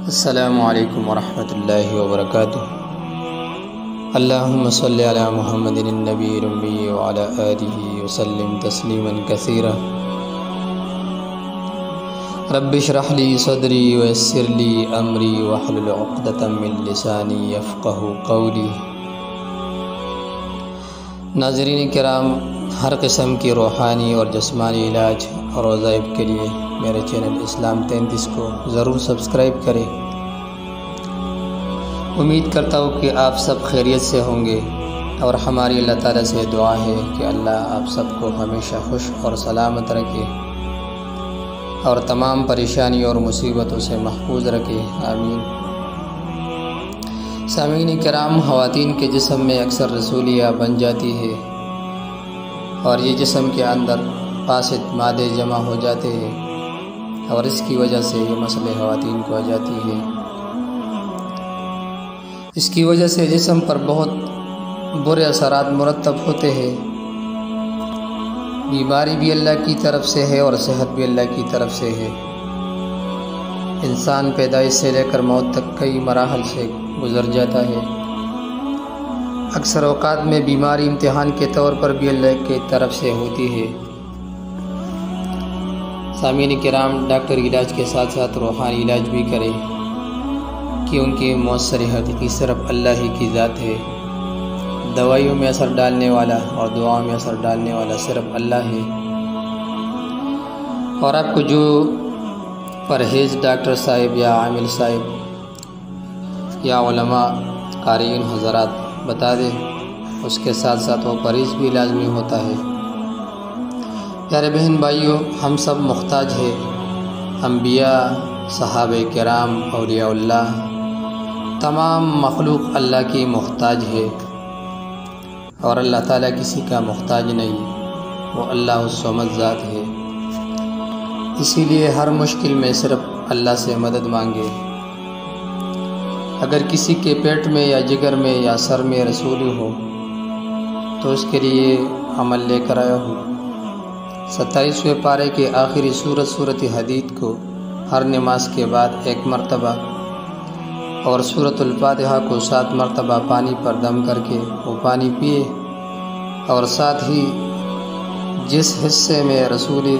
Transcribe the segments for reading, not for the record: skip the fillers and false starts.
السلام علیکم ورحمۃ اللہ وبرکاتہ۔ اللہم صلی علی محمد النبی الأمی وعلی آلہ وسلم تسلیما کثیرا۔ رب اشرح لی صدری ویسر لی امری واحلل عقدۃ من لسانی یفقہوا قولی۔ ناظرین کرام، ہر قسم کی روحانی اور جسمانی علاج اور وظائف کے لیے میرے چینل اسلام 33 کو ضرور سبسکرائب کریں۔ امید کرتا ہوں کہ آپ سب خیریت سے ہوں گے، اور ہماری اللہ تعالیٰ سے دعا ہے کہ اللہ آپ سب کو ہمیشہ خوش اور سلامت رکھے اور تمام پریشانی اور مصیبتوں سے محفوظ رکھے، آمین۔ سامعین کرام، خواتین کے جسم میں اکثر رسولیہ بن جاتی ہے اور یہ جسم کے اندر فاسد مادے جمع ہو جاتے ہیں، اور اس کی وجہ سے یہ مسئلے خواتین کو آ جاتی ہے۔ اس کی وجہ سے جسم پر بہت برے اثرات مرتب ہوتے ہیں۔ بیماری بھی اللہ کی طرف سے ہے اور صحت بھی اللہ کی طرف سے ہے۔ انسان پیدائش سے لے کر موت تک کئی مراحل سے گزر جاتا ہے۔ اکثر اوقات میں بیماری امتحان کے طور پر بھی اللہ کی طرف سے ہوتی ہے۔ سامعین کرام، ڈاکٹر علاج کے ساتھ ساتھ روحانی علاج بھی کریں، کیونکہ مؤثر حقیقی صرف اللہ ہی کی ذات ہے۔ دوائیوں میں اثر ڈالنے والا اور دعاؤں میں اثر ڈالنے والا صرف اللہ ہے۔ اور آپ کو جو پرہیز ڈاکٹر صاحب یا عامل صاحب یا علماء قارئین حضرات بتا دیں، اس کے ساتھ ساتھ وہ پرہیز بھی لازمی ہوتا ہے۔ پیارے بہن بھائیوں، ہم سب محتاج ہیں۔ انبیاء، صحابہ کرام، اولیاء اللہ، تمام مخلوق اللہ کی محتاج ہے، اور اللہ تعالیٰ کسی کا محتاج نہیں، وہ اللہ الصمد ذات ہے۔ اسی لیے ہر مشکل میں صرف اللہ سے مدد مانگے۔ اگر کسی کے پیٹ میں یا جگر میں یا سر میں رسولی ہو تو اس کے لیے عمل لے کر آیا ہوں۔ 27ویں پارے کے آخری سورۃ حدید کو ہر نماز کے بعد 1 مرتبہ اور سورۃ الفاتحہ کو 7 مرتبہ پانی پر دم کر کے وہ پانی پیے، اور ساتھ ہی جس حصے میں رسولی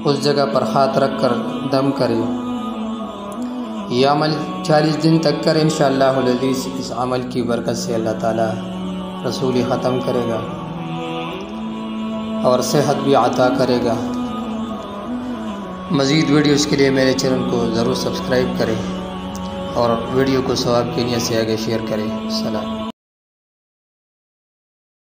اس جگہ پر ہاتھ رکھ کر دم کرے، یہ عمل 40 دن تک کرے، انشاءاللہ العزیز اس عمل کی برکت سے اللہ تعالیٰ رسولی ختم کرے گا اور صحت بھی عطا کرے گا۔ مزید ویڈیوز کے لیے میرے چینل کو ضرور سبسکرائب کریں اور ویڈیو کو ثواب کی نیت سے آگے شیئر کریں۔ سلام۔